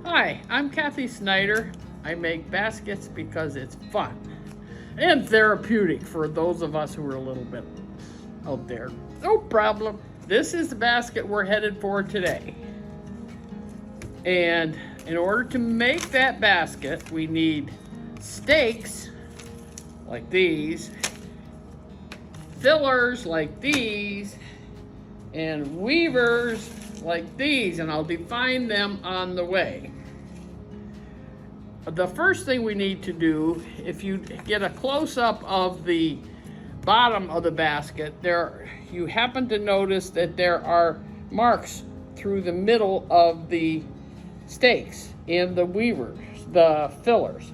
Hi, I'm Cathy Snyder. I make baskets because it's fun and therapeutic for those of us who are a little bit out there. No problem. This is the basket we're headed for today. And in order to make that basket, we need stakes like these, fillers like these, and weavers like these, and I'll define them on the way. The first thing we need to do, if you get a close-up of the bottom of the basket, you happen to notice that there are marks through the middle of the stakes and the weavers, the fillers.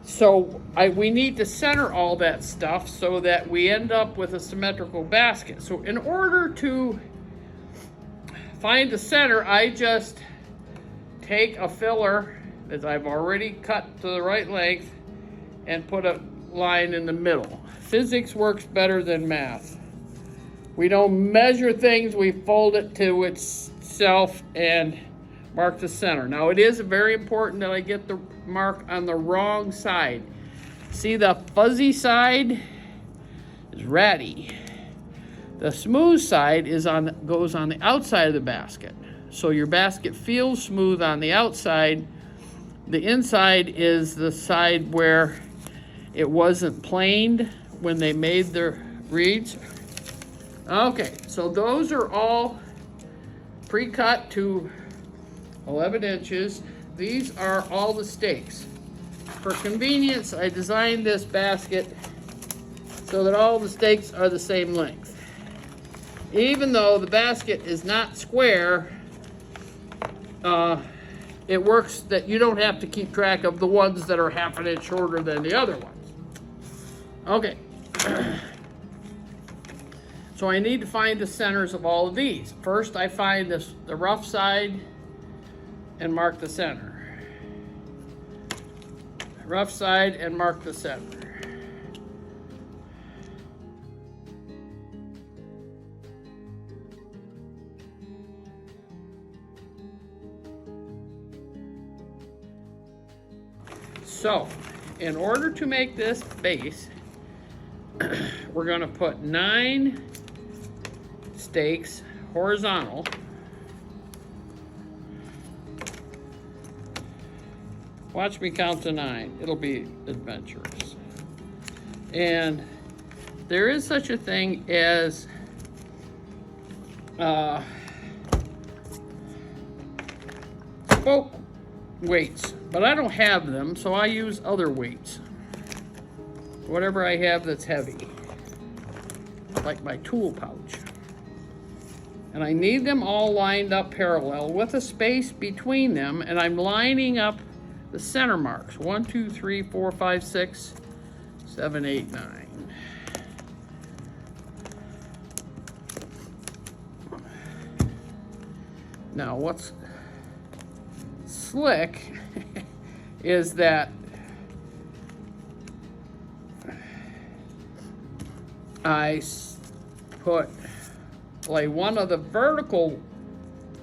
So we need to center all that stuff so that we end up with a symmetrical basket. So in order to find the center, I just take a filler that I've already cut to the right length and put a line in the middle. Physics works better than math. We don't measure things, we fold it to itself and mark the center. Now it is very important that I get the mark on the wrong side. See, the fuzzy side is ratty. The smooth side goes on the outside of the basket. So your basket feels smooth on the outside. The inside is the side where it wasn't planed when they made the reeds. Okay, so those are all pre-cut to 11 inches. These are all the stakes. For convenience, I designed this basket so that all the stakes are the same length. Even though the basket is not square, it works that you don't have to keep track of the ones that are half an inch shorter than the other ones. Okay. So I need to find the centers of all of these. First, I find the rough side and mark the center. Rough side and mark the center. So, in order to make this base, we're going to put 9 stakes horizontal. Watch me count to 9. It'll be adventurous. And there is such a thing as spoke weights, but I don't have them, so I use other weights. Whatever I have that's heavy, like my tool pouch. And I need them all lined up parallel with a space between them, and I'm lining up the center marks. 1, 2, 3, 4, 5, 6, 7, 8, 9. Now what's slick is that I lay one of the vertical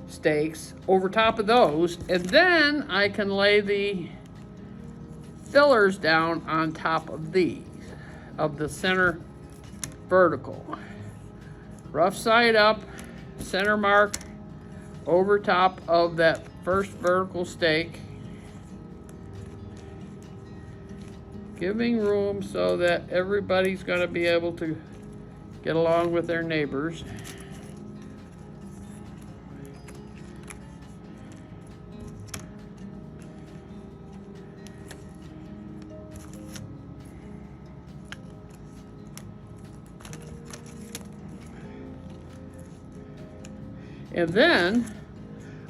stakes over top of those, and then I can lay the fillers down on top of these, of the center vertical. Rough side up, center mark over top of that first vertical stake, giving room so that everybody's going to be able to get along with their neighbors. And then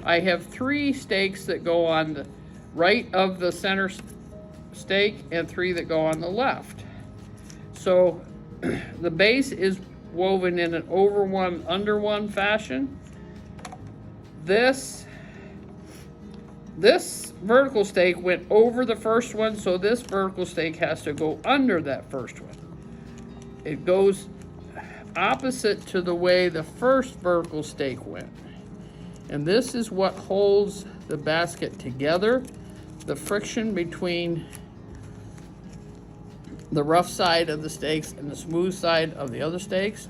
I have 3 stakes that go on the right of the center stake and 3 that go on the left. So the base is woven in an over one, under one fashion. This vertical stake went over the first one, so this vertical stake has to go under that first one. It goes opposite to the way the first vertical stake went. And this is what holds the basket together, the friction between the rough side of the steaks and the smooth side of the other steaks.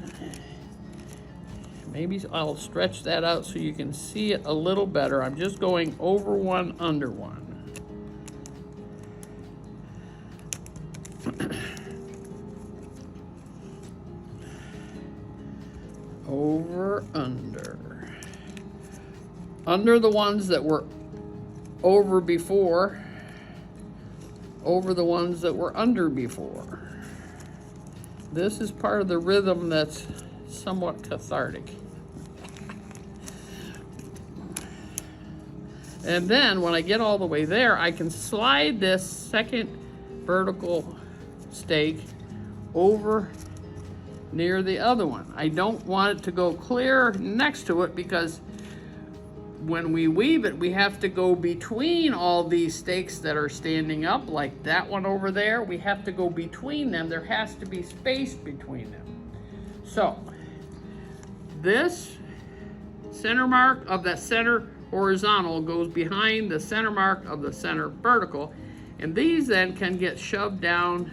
Maybe I'll stretch that out so you can see it a little better. I'm just going over one, under one. Over, under. Under the ones that were over before, over the ones that were under before. This is part of the rhythm that's somewhat cathartic. And then when I get all the way there, I can slide this second vertical steak over near the other one. I don't want it to go clear next to it, because when we weave it, we have to go between all these steaks that are standing up, like that one over there. We have to go between them. There has to be space between them. So this center mark of that center horizontal goes behind the center mark of the center vertical, and these then can get shoved down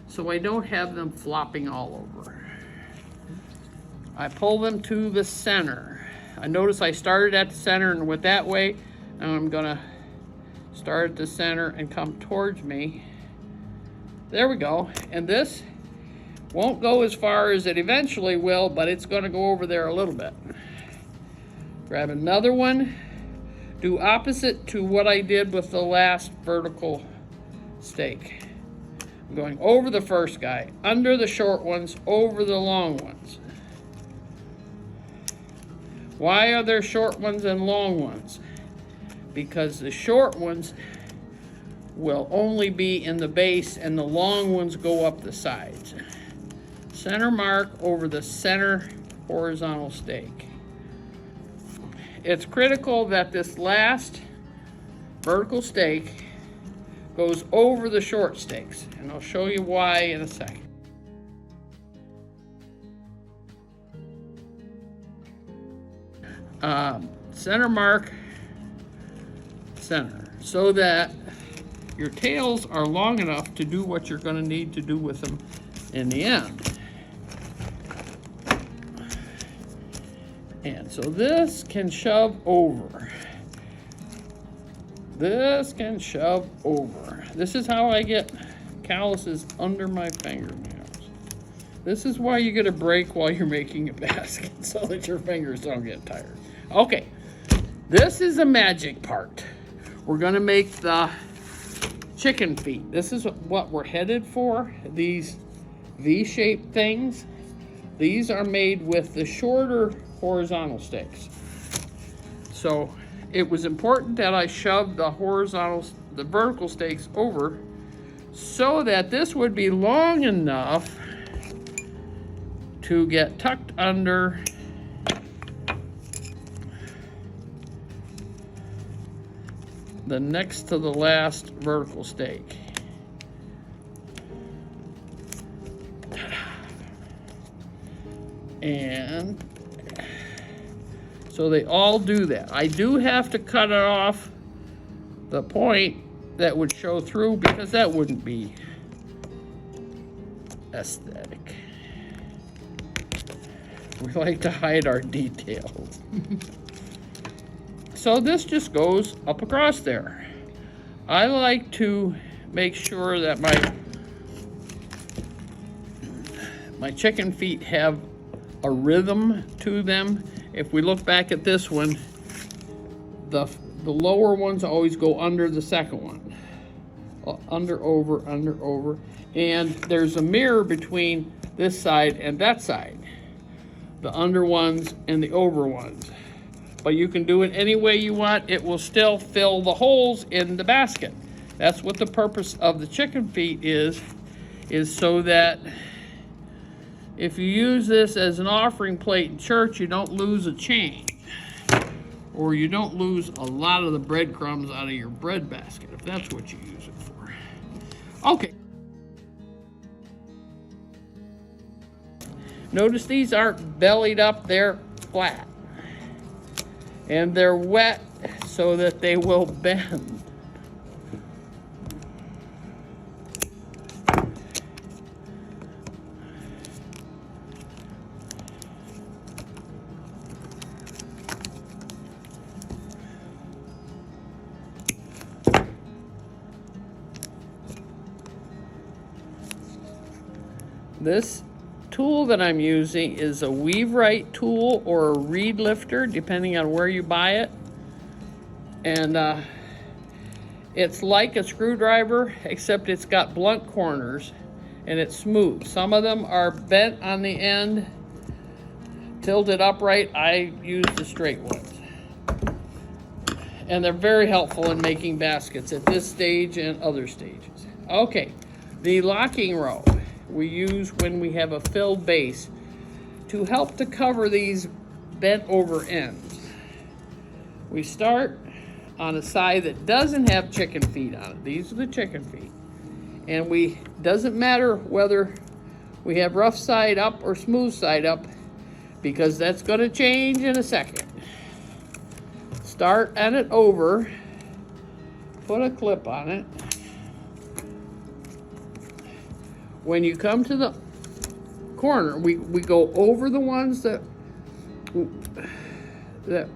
so I don't have them flopping all over. I pull them to the center. I notice I started at the center and went that way. Now I'm gonna start at the center and come towards me. There we go. And this won't go as far as it eventually will, but it's gonna go over there a little bit. Grab another one. Do opposite to what I did with the last vertical steak. I'm going over the first guy, under the short ones, over the long ones. Why are there short ones and long ones? Because the short ones will only be in the base and the long ones go up the sides. Center mark over the center horizontal steak. It's critical that this last vertical steak goes over the short steaks, and I'll show you why in a second. Center mark, center, so that your tails are long enough to do what you're going to need to do with them in the end. And so this can shove over. This can shove over. This is how I get calluses under my fingernails. This is why you get a break while you're making a basket, so that your fingers don't get tired. Okay, this is the magic part. We're gonna make the chicken feet. This is what we're headed for, these V-shaped things. These are made with the shorter horizontal steaks. So it was important that I shoved the vertical steaks over so that this would be long enough to get tucked under the next to the last vertical steak. And so they all do that. I do have to cut it off the point that would show through, because that wouldn't be aesthetic. We like to hide our details. So this just goes up across there. I like to make sure that my chicken feet have a rhythm to them. If we look back at this one, the lower ones always go under the second one. Under, over, under, over. And there's a mirror between this side and that side. The under ones and the over ones. But you can do it any way you want. It will still fill the holes in the basket. That's what the purpose of the chicken feet is so that if you use this as an offering plate in church, you don't lose a change. Or you don't lose a lot of the breadcrumbs out of your bread basket, if that's what you use it for. Okay. Notice these aren't bellied up, they're flat. And they're wet so that they will bend. This tool that I'm using is a Weave Right tool or a reed lifter, depending on where you buy it. And it's like a screwdriver, except it's got blunt corners and it's smooth. Some of them are bent on the end, tilted upright. I use the straight ones. And they're very helpful in making baskets at this stage and other stages. Okay, the locking row we use when we have a filled base to help to cover these bent over ends. We start on a side that doesn't have chicken feet on it. These are the chicken feet. And doesn't matter whether we have rough side up or smooth side up, because that's going to change in a second. Start at it over, put a clip on it. When you come to the corner, we go over the ones that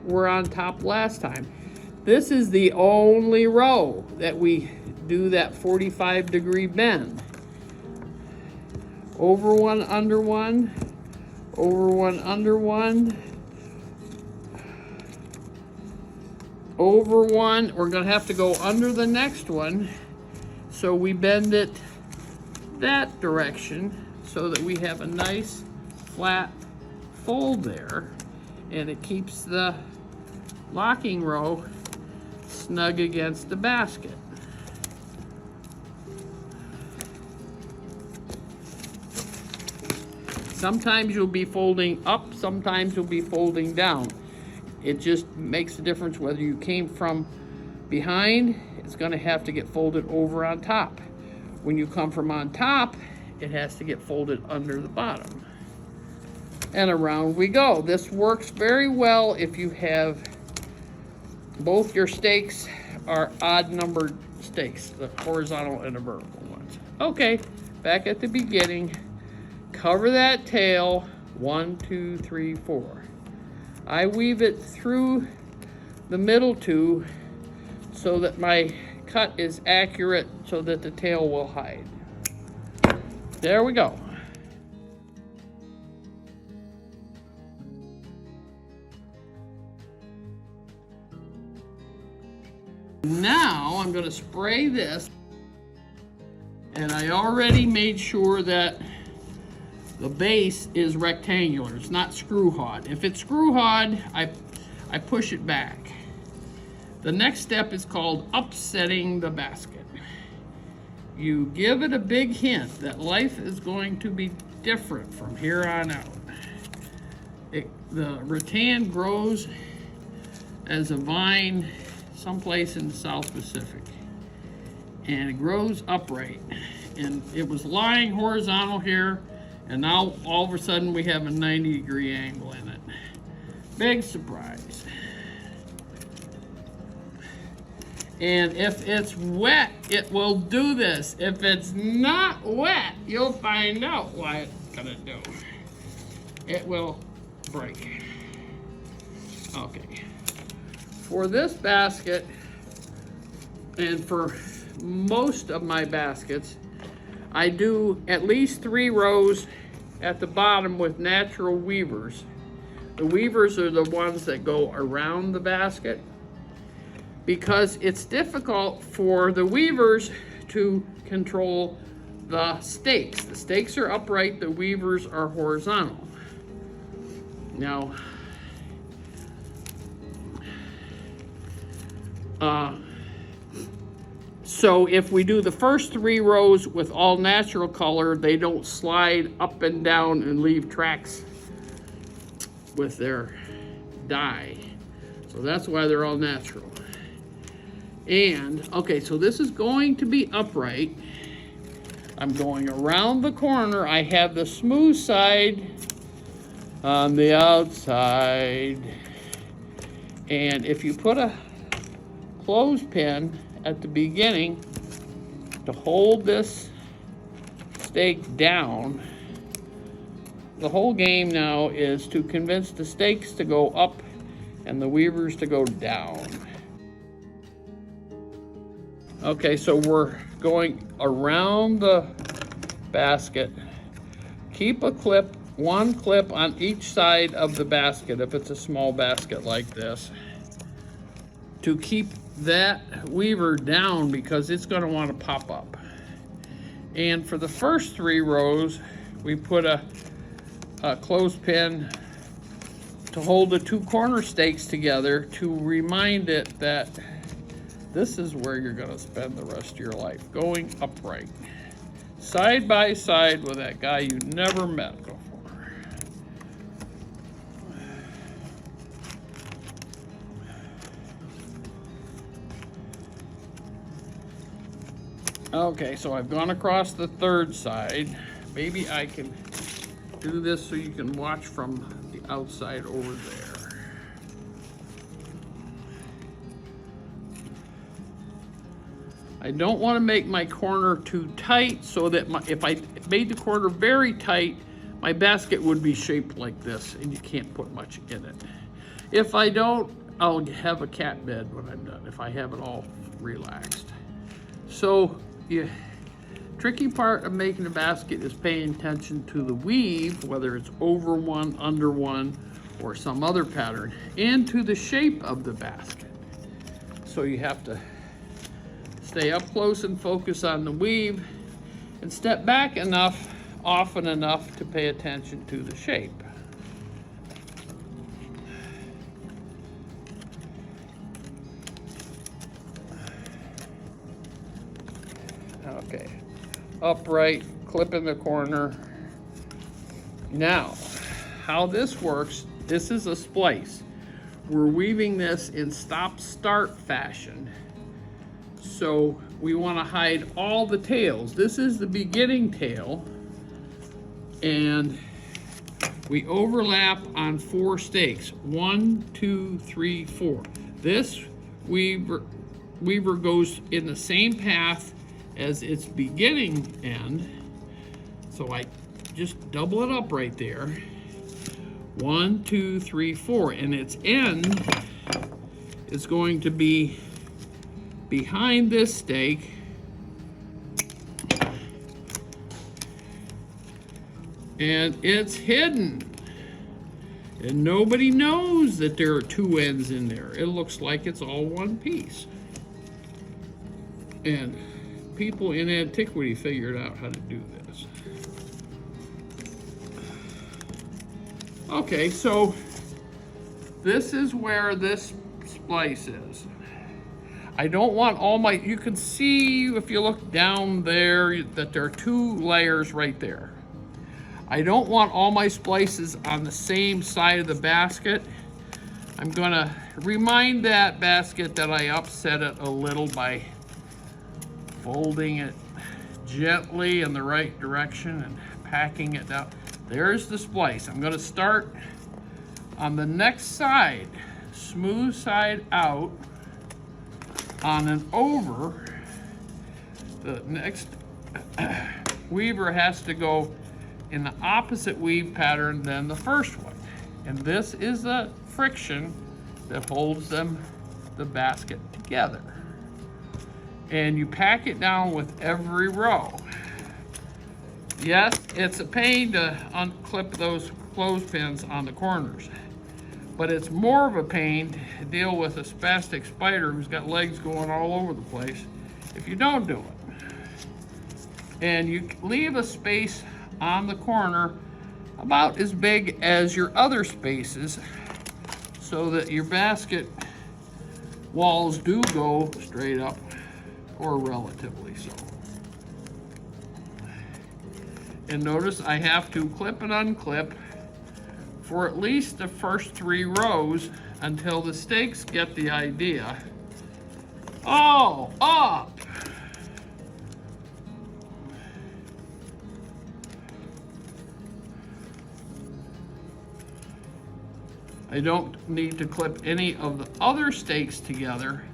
were on top last time. This is the only row that we do that 45-degree bend. Over one, under one, over one, under one, over one. We're going to have to go under the next one, so we bend it that direction so that we have a nice flat fold there, and it keeps the locking row snug against the basket. Sometimes you'll be folding up, sometimes you'll be folding down. It just makes a difference whether you came from behind. It's going to have to get folded over on top. When you come from on top, it has to get folded under the bottom. And around we go. This works very well if you have both your stakes are odd numbered stakes, the horizontal and the vertical ones. Okay, back at the beginning, cover that tail, 1, 2, 3, 4. I weave it through the middle two so that my cut is accurate so that the tail will hide. There we go. Now I'm going to spray this, and I already made sure that the base is rectangular. It's not screw-hawed. If it's screw-hawed, I push it back. The next step is called upsetting the basket. You give it a big hint that life is going to be different from here on out. The rattan grows as a vine someplace in the South Pacific, and it grows upright. And it was lying horizontal here, and now all of a sudden we have a 90-degree angle in it. Big surprise. And if it's wet, it will do this. If it's not wet, you'll find out why it's gonna do. It will break. Okay. For this basket, and for most of my baskets, I do at least 3 rows at the bottom with natural weavers. The weavers are the ones that go around the basket, because it's difficult for the weavers to control the stakes. The stakes are upright, the weavers are horizontal. Now, so if we do the first 3 rows with all natural color, they don't slide up and down and leave tracks with their dye. So that's why they're all natural. And, okay, so this is going to be upright. I'm going around the corner. I have the smooth side on the outside. And if you put a clothespin at the beginning to hold this stake down, the whole game now is to convince the stakes to go up and the weavers to go down. Okay, so we're going around the basket. Keep a clip, one clip on each side of the basket if it's a small basket like this, to keep that weaver down because it's going to want to pop up. And for the first 3 rows, we put a clothespin to hold the 2 corner stakes together to remind it that this is where you're going to spend the rest of your life, going upright, side by side with that guy you never met before. Okay, so I've gone across the 3rd side. Maybe I can do this so you can watch from the outside over there. I don't want to make my corner too tight so that if I made the corner very tight, my basket would be shaped like this and you can't put much in it. If I don't, I'll have a cat bed when I'm done, if I have it all relaxed. So, tricky part of making a basket is paying attention to the weave, whether it's over one, under one, or some other pattern, and to the shape of the basket. So you have to stay up close and focus on the weave and step back enough, often enough to pay attention to the shape. Okay, upright, clip in the corner. Now, how this works, this is a splice. We're weaving this in stop-start fashion. So we want to hide all the tails. This is the beginning tail, and we overlap on 4 stakes. 1, 2, 3, 4. This weaver goes in the same path as its beginning end. So I just double it up right there. 1, 2, 3, 4, and its end is going to be behind this stake, and it's hidden, and nobody knows that there are 2 ends in there. It looks like it's all one piece, and people in antiquity figured out how to do this. Okay, so this is where this splice is. I don't want all my, you can see if you look down there that there are 2 layers right there. I don't want all my splices on the same side of the basket. I'm gonna remind that basket that I upset it a little by folding it gently in the right direction and packing it down. There's the splice. I'm gonna start on the next side, smooth side out, on an over. The next weaver has to go in the opposite weave pattern than the first one. And this is the friction that holds the basket together. And you pack it down with every row. Yes, it's a pain to unclip those clothespins on the corners, but it's more of a pain to deal with a spastic spider who's got legs going all over the place if you don't do it. And you leave a space on the corner about as big as your other spaces so that your basket walls do go straight up, or relatively so. And notice I have to clip and unclip for at least the first 3 rows until the stakes get the idea. Oh, up! I don't need to clip any of the other stakes together.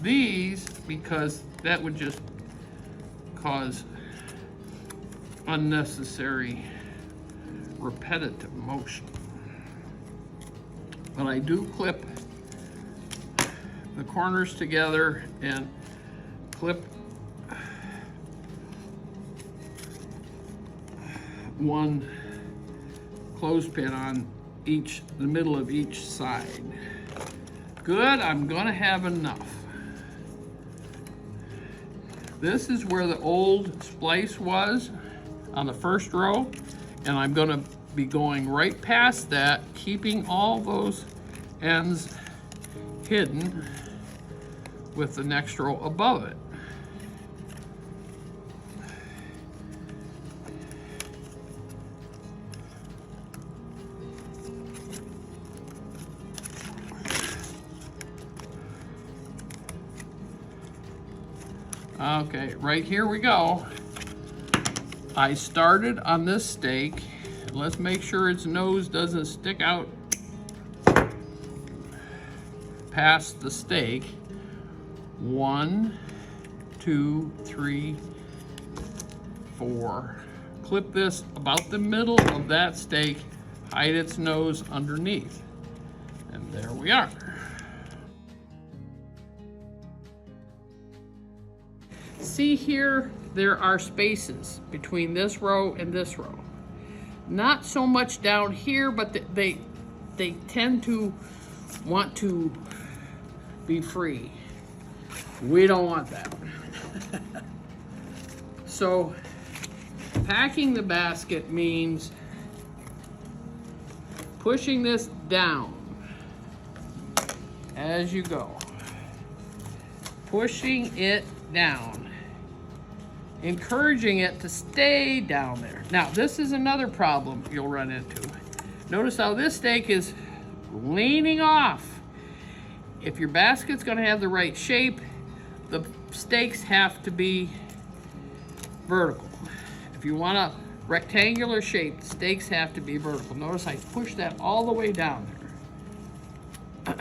These, because that would just cause unnecessary repetitive motion. But I do clip the corners together and clip one clothespin on the middle of each side. Good, I'm gonna have enough. This is where the old splice was on the first row, and I'm gonna be going right past that, keeping all those ends hidden with the next row above it. Okay, right here we go. I started on this stake. Let's make sure its nose doesn't stick out past the stake. 1, 2, 3, 4. Clip this about the middle of that stake, hide its nose underneath. And there we are. See here, there are spaces between this row and this row. Not so much down here, but they tend to want to be free. We don't want that. So packing the basket means pushing this down as you go. Pushing it down. Encouraging it to stay down there. Now, this is another problem you'll run into. Notice how this stake is leaning off. If your basket's gonna have the right shape, the stakes have to be vertical. If you want a rectangular shape, the stakes have to be vertical. Notice I push that all the way down there.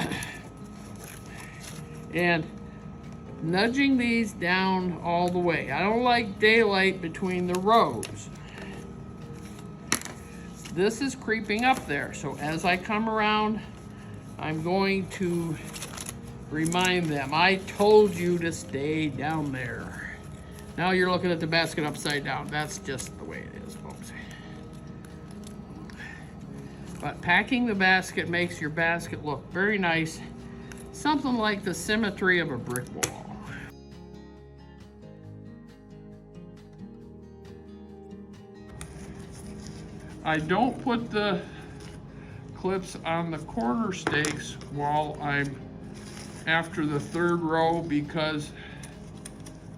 And nudging these down all the way. I don't like daylight between the rows. This is creeping up there, so as I come around, I'm going to remind them, I told you to stay down there. Now you're looking at the basket upside down. That's just the way it is, folks. But packing the basket makes your basket look very nice, something like the symmetry of a brick wall. I don't put the clips on the corner stakes while I'm after the third row because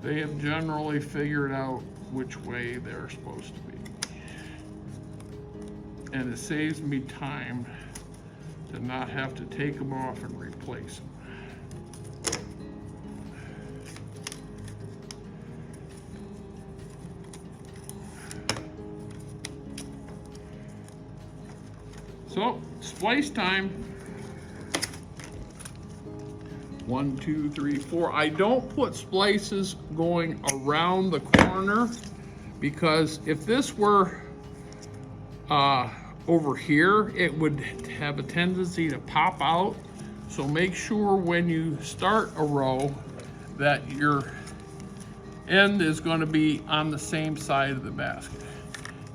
they have generally figured out which way they're supposed to be. And it saves me time to not have to take them off and replace them. So, splice time. 1, 2, 3, 4. I don't put splices going around the corner because if this were over here, it would have a tendency to pop out. So make sure when you start a row that your end is going to be on the same side of the basket.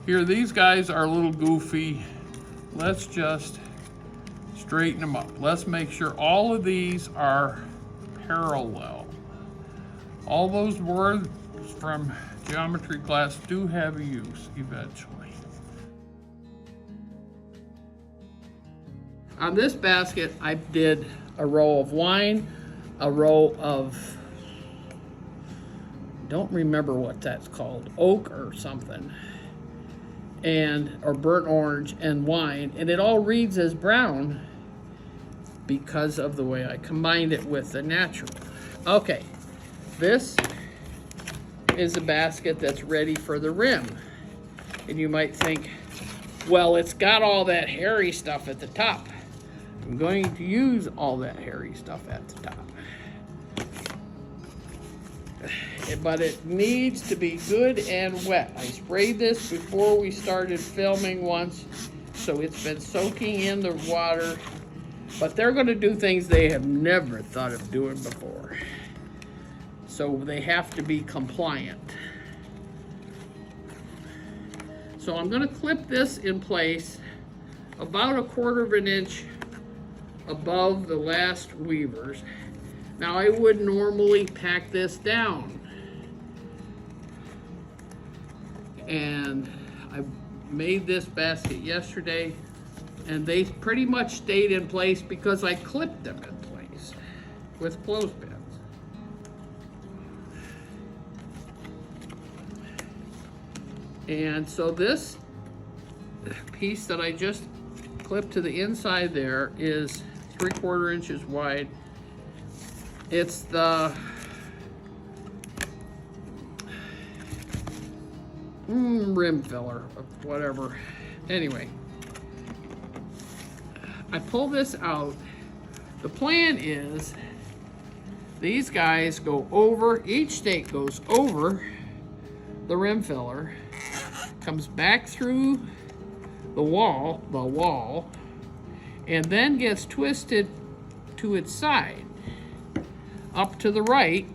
Here, these guys are a little goofy. Let's just straighten them up. Let's make sure all of these are parallel. All those words from geometry class do have a use eventually. On this basket, I did a row of wine, a row of, don't remember what that's called, oak or something, or burnt orange and wine, and it all reads as brown because of the way I combined it with the natural. Okay, this is a basket that's ready for the rim. And you might think, well, it's got all that hairy stuff at the top. I'm going to use all that hairy stuff at the top. But it needs to be good and wet. I sprayed this before we started filming once, so it's been soaking in the water. But they're going to do things they have never thought of doing before. So they have to be compliant. So I'm going to clip this in place about 1/4 of an inch above the last weavers. Now I would normally pack this down. And I made this basket yesterday, and they pretty much stayed in place because I clipped them in place with clothespins. And so this piece that I just clipped to the inside there is 3/4 inches wide. It's the rim filler, whatever. Anyway, I pull this out. The plan is these guys go over, each stake goes over the rim filler, comes back through the wall, and then gets twisted to its side, up to the right,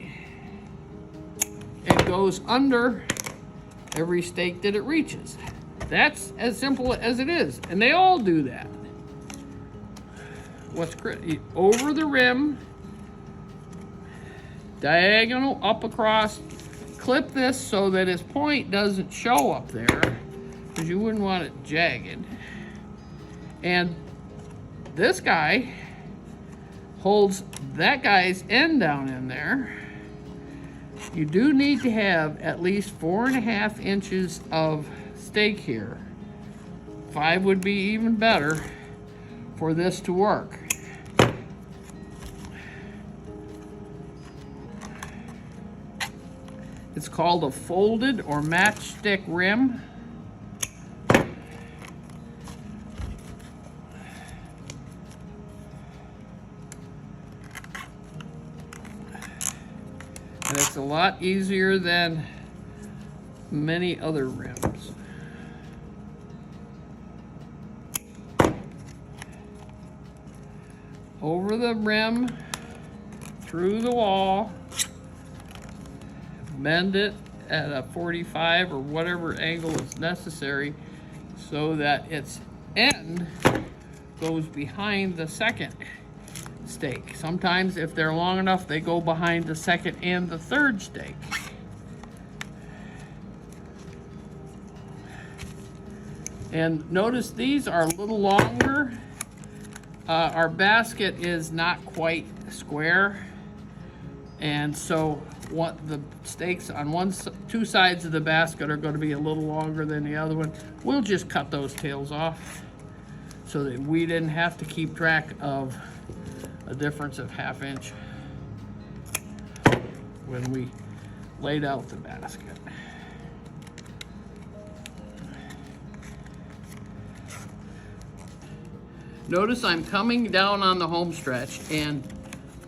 and goes under every stake that it reaches. That's as simple as it is, and they all do that. What's over the rim, diagonal up across, clip this so that its point doesn't show up there, because you wouldn't want it jagged. And this guy holds that guy's end down in there. You do need to have at least 4.5 inches of stake here. 5 would be even better for this to work. It's called a folded or matchstick rim. And it's a lot easier than many other rims. Over the rim, through the wall, bend it at a 45 or whatever angle is necessary so that its end goes behind the second stake. Sometimes if they're long enough, they go behind the second and the third stake. And notice these are a little longer. Our basket is not quite square, and so the stakes on two sides of the basket are going to be a little longer than the other one. We'll just cut those tails off so that we didn't have to keep track of a difference of 1/2 inch when we laid out the basket. Notice I'm coming down on the home stretch, and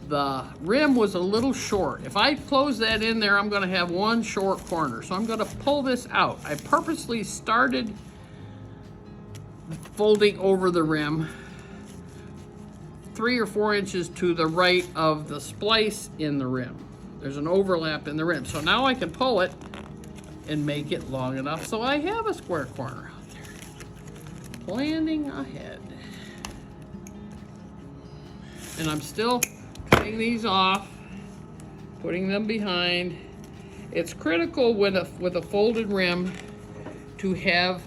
the rim was a little short. If I close that in there, I'm going to have one short corner. So I'm going to pull this out. I purposely started folding over the rim 3 or 4 inches to the right of the splice in the rim. There's an overlap in the rim. So now I can pull it and make it long enough so I have a square corner out there. Planning ahead. And I'm still cutting these off, putting them behind. It's critical with a folded rim to have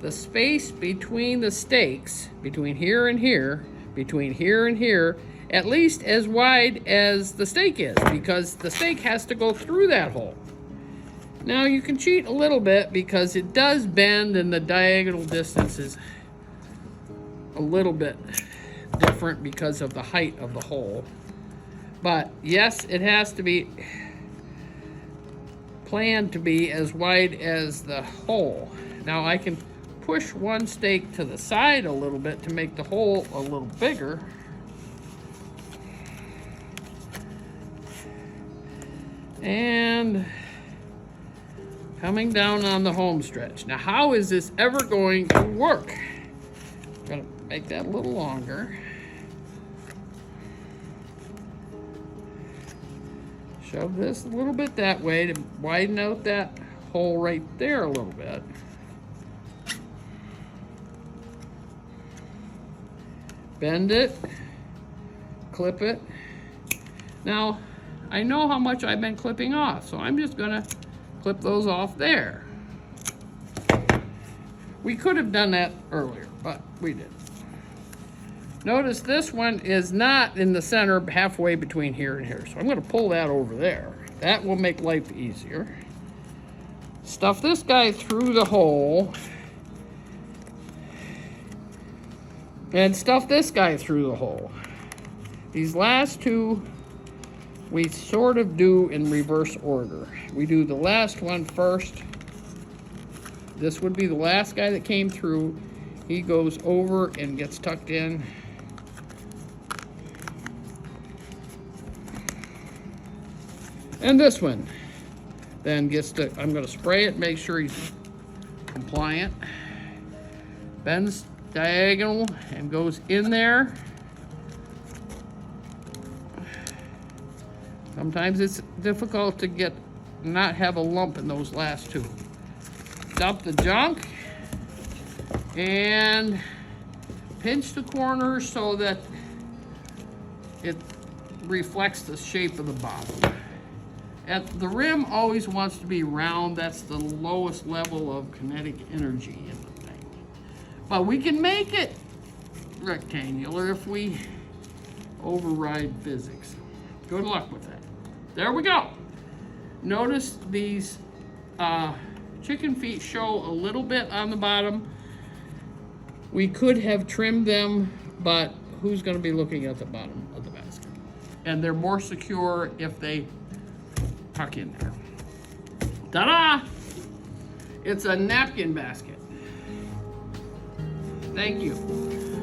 the space between the stakes, between here and here, between here and here, at least as wide as the stake is, because the stake has to go through that hole. Now you can cheat a little bit because it does bend and the diagonal distance is a little bit different because of the height of the hole. But yes, it has to be planned to be as wide as the hole. Now I can push one stake to the side a little bit to make the hole a little bigger. And coming down on the home stretch. Now, how is this ever going to work? I'm gonna make that a little longer. Shove this a little bit that way to widen out that hole right there a little bit. Bend it, clip it. Now, I know how much I've been clipping off, so I'm just gonna clip those off there. We could have done that earlier, but we didn't. Notice this one is not in the center halfway between here and here, so I'm gonna pull that over there. That will make life easier. Stuff this guy through the hole. And stuff this guy through the hole. These last two we sort of do in reverse order. We do the last one first. This would be the last guy that came through. He goes over and gets tucked in. And this one then gets to, I'm gonna spray it, make sure he's compliant. Bends diagonal and goes in there. Sometimes it's difficult to get, not have a lump in those last two. Dump the junk and pinch the corners so that it reflects the shape of the bottom. The rim always wants to be round. That's the lowest level of kinetic energy in the thing. But we can make it rectangular if we override physics. Good luck with that. There we go. Notice these chicken feet show a little bit on the bottom. We could have trimmed them, but who's going to be looking at the bottom of the basket? And they're more secure if they tuck in there. Ta-da! It's a napkin basket. Thank you.